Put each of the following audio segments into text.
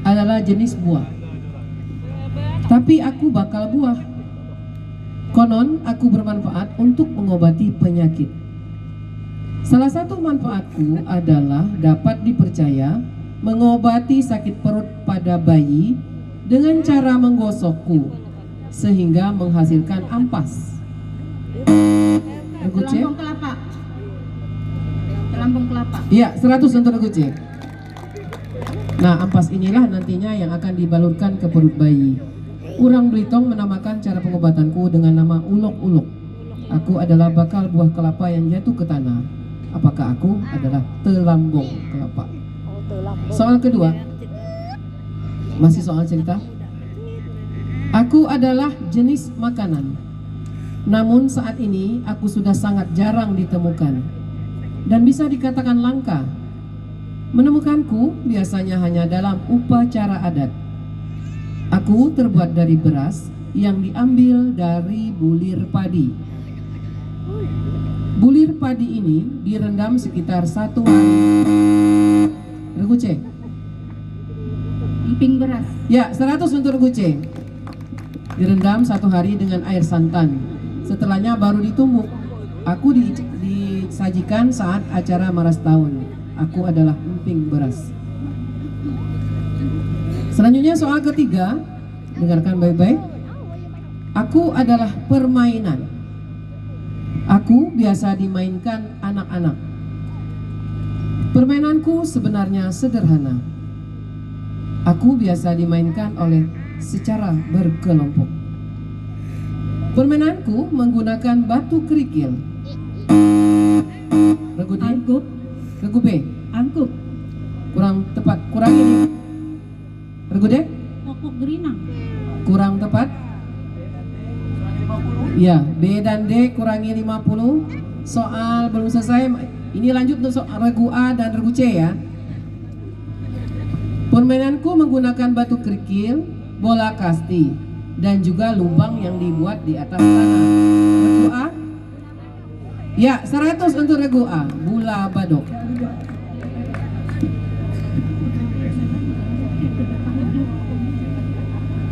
adalah jenis buah. Tapi aku bakal buah. Konon aku bermanfaat untuk mengobati penyakit. Salah satu manfaatku adalah dapat dipercaya mengobati sakit perut pada bayi dengan cara menggosokku sehingga menghasilkan ampas. Regu C. Lambung kelapa. Lambung kelapa. Iya, 100 untuk regu C. Nah, ampas inilah nantinya yang akan dibalurkan ke perut bayi. Orang Belitung menamakan cara pengobatanku dengan nama ulok-ulok. Aku adalah bakal buah kelapa yang jatuh ke tanah. Apakah aku adalah telambung kelapa? Soal kedua, masih soal cerita. Aku adalah jenis makanan. Namun saat ini aku sudah sangat jarang ditemukan dan bisa dikatakan langka. Menemukanku biasanya hanya dalam upacara adat. Aku terbuat dari beras yang diambil dari bulir padi. Bulir padi ini direndam sekitar 1 hari. Regu C. Emping beras. Ya, 100 untuk regu C. Direndam 1 hari dengan air santan. Setelahnya baru ditumbuk. Aku disajikan saat acara maras tahun. Aku adalah emping beras. Selanjutnya soal ketiga, dengarkan baik-baik. Aku adalah permainan. Aku biasa dimainkan anak-anak. Permainanku sebenarnya sederhana. Aku biasa dimainkan oleh secara berkelompok. Permainanku menggunakan batu kerikil. Regu D. Angkup. Regu B. Angkup. Kurang tepat. Kurang ini. Regu D. Pokok gerinang. Kurang tepat. Ya, B dan D kurangi 50. Soal belum selesai. Ini lanjut untuk soal regu A dan regu C ya. Permainanku menggunakan batu kerikil, bola kasti, dan juga lubang yang dibuat di atas tanah. Regu A. Ya, 100 untuk regu A. Bola badok.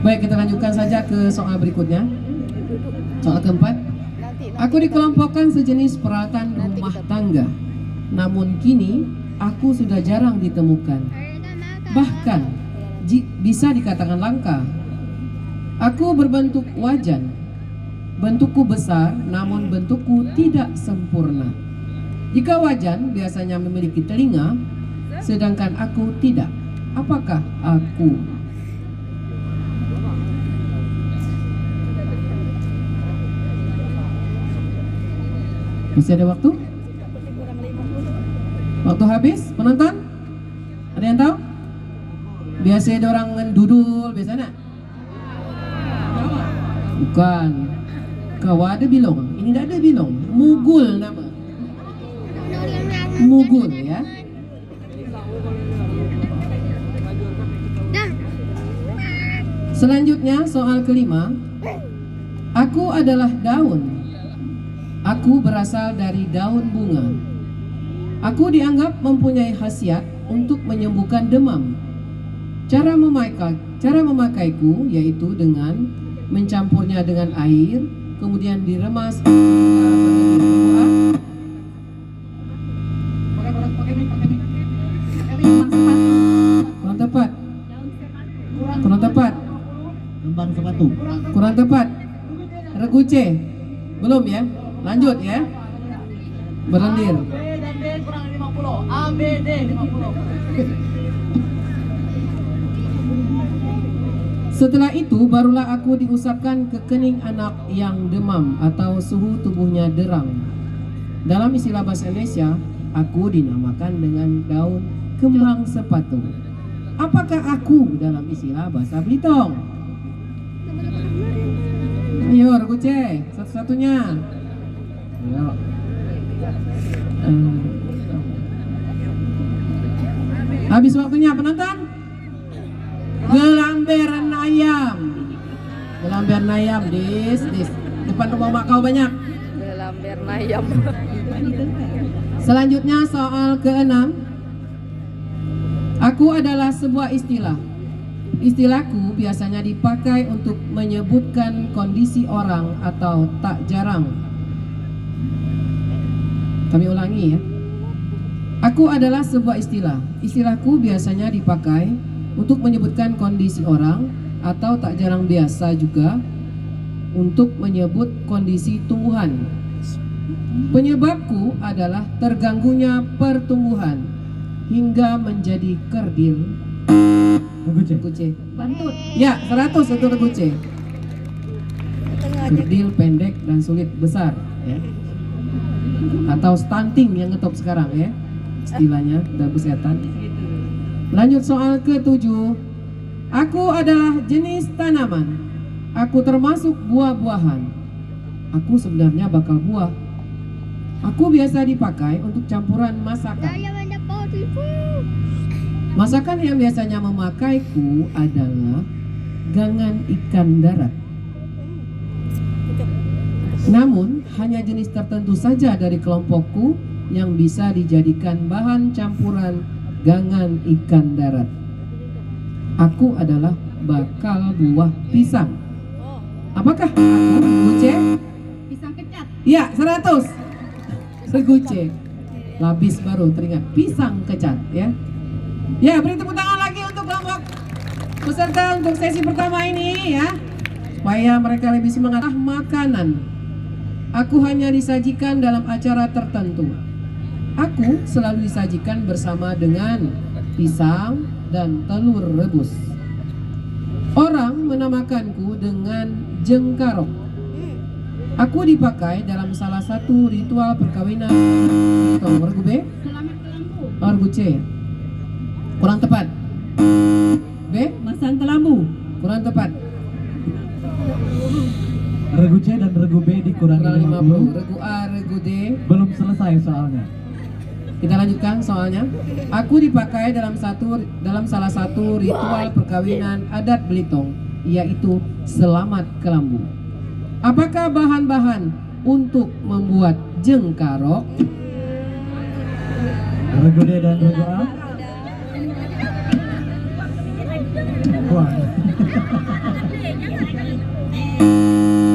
Baik, kita lanjutkan saja ke soal berikutnya. Soal keempat. Aku dikelompokkan sejenis peralatan rumah tangga. Namun kini aku sudah jarang ditemukan. Bahkan bisa dikatakan langka. Aku berbentuk wajan. Bentukku besar, namun bentukku tidak sempurna. Jika wajan biasanya memiliki telinga, sedangkan aku tidak. Apakah aku? Masih ada waktu? Waktu habis? Penonton? Ada yang tahu? Biasa ada orang ngedudul, biasa nak? Bukan. Kau ada bilong? Ini tidak ada bilong. Mugul nama. Mugul ya. Selanjutnya soal kelima. Aku adalah daun. Aku berasal dari daun bunga. Aku dianggap mempunyai khasiat untuk menyembuhkan demam. Cara memakaiku yaitu dengan mencampurnya dengan air, kemudian diremas. Kurang tepat. Kurang tepat. Lembang sepatu. Kurang tepat. Regu C. Belum ya? Lanjut ya. Berlendir. A, B dan D kurang 50. A, B, D 50. Setelah itu barulah aku diusapkan ke kening anak yang demam atau suhu tubuhnya derang. Dalam istilah bahasa Indonesia, aku dinamakan dengan daun kembang sepatu. Apakah aku dalam istilah bahasa Belitung? Ayo, regu C, satu-satunya. Ayo. Habis waktunya penonton. Gelamberan ayam. Gelamberan ayam, dis. Depan rumah mak kau banyak. Gelamberan ayam. Selanjutnya soal ke-6. Aku adalah sebuah istilah. Istilahku biasanya dipakai untuk menyebutkan kondisi orang atau tak jarang. Kami ulangi ya. Aku adalah sebuah istilah. Istilahku biasanya dipakai untuk menyebutkan kondisi orang atau tak jarang biasa juga untuk menyebut kondisi tumbuhan. Penyebabku adalah terganggunya pertumbuhan hingga menjadi kerdil. Reguce. Bantut. Ya, 100 untuk reguce. Tengah aja. Kerdil, pendek, dan sulit besar ya. Atau stunting yang ngetop sekarang ya. Istilahnya dalam kesehatan. Lanjut soal ke-7. Aku adalah jenis tanaman. Aku termasuk buah-buahan. Aku sebenarnya bakal buah. Aku biasa dipakai untuk campuran masakan. Masakan yang biasanya memakaiku adalah gangan ikan darat. Namun, hanya jenis tertentu saja dari kelompokku yang bisa dijadikan bahan campuran gangan ikan darat. Aku adalah bakal buah pisang. Apakah aku reguce? Pisang kecat. Ya, 100. Reguce. Labis baru teringat pisang kecat ya. Ya, beri tepuk tangan lagi untuk kelompok peserta untuk sesi pertama ini ya. Supaya mereka lebih semangat. Makanan. Aku hanya disajikan dalam acara tertentu. Aku selalu disajikan bersama dengan pisang dan telur rebus. Orang menamakanku dengan jengkarok. Aku dipakai dalam salah satu ritual perkawinan. Regu B? Selamat ke lampu. Regu C? Kurang tepat. B? Masang ke lampu. Kurang tepat. Regu C dan regu B dikurangi Kurang 50. 50. Regu A, regu D. Belum selesai soalnya. Kita lanjutkan soalnya. Aku dipakai dalam salah satu ritual perkawinan adat Belitung, yaitu selamat kelambu. Apakah bahan-bahan untuk membuat jengkarok? Regu D dan regu A. Wah.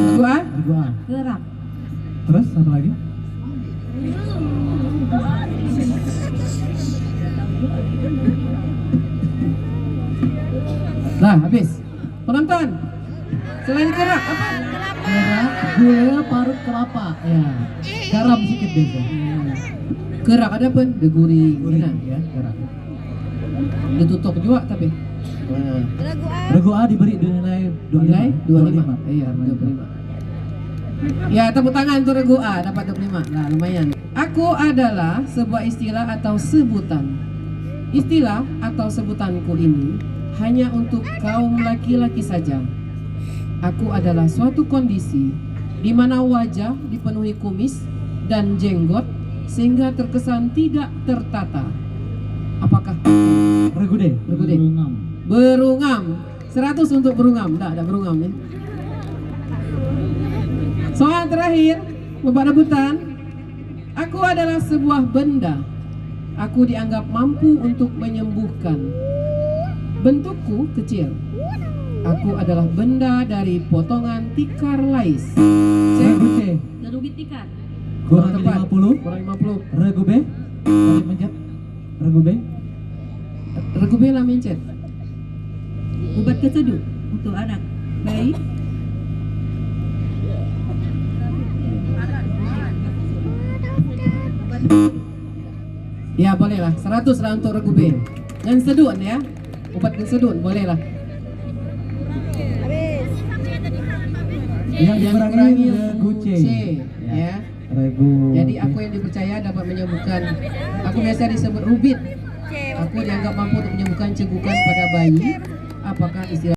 Regu A? Regu A. Gerak. Terus apa lagi? Lah, habis. Penonton. Selain kerak apa? Kerak, gula, parut kelapa. Ya. Garam sedikit biasa. Kerak ada pun deguri. Gurih Nah, ya, kerak. ditutup juga tapi. Nah. Regu A. Regu A diberi nilai 25. Nilai 25. Iya, Karena itu. 25. Ya, tepuk tangan untuk regu A dapat 25. Nah, lumayan. Aku adalah sebuah istilah atau sebutan. Istilah atau sebutanku ini hanya untuk kaum laki-laki saja. Aku adalah suatu kondisi di mana wajah dipenuhi kumis dan jenggot sehingga terkesan tidak tertata. Apakah Regu D. Regu D. Berungam. berungam? 100 untuk berungam. Tidak ada berungam ya. Soal terakhir, Bapak rebutan. Aku adalah sebuah benda. Aku dianggap mampu untuk menyembuhkan. Bentukku kecil. Aku adalah benda dari potongan tikar lais. Cek. Regu C. Gerubit tikar. Kurang tepat. 50. Kurang 50. Regu B. Tadi mencet. Regu B. Regu B lah mencet. Ubat kesejuk untuk anak bayi. Ya boleh lah. 100 lah untuk regu B. Dan sedun ya. Obat kesedun boleh lah. Habis. Yang dikurangi regu C. Ya. Regu. Jadi B. aku yang dipercaya dapat menyembuhkan. Aku biasa disebut rubit. C. Aku dianggap mampu untuk menyembuhkan cegukan pada bayi. Apakah istilah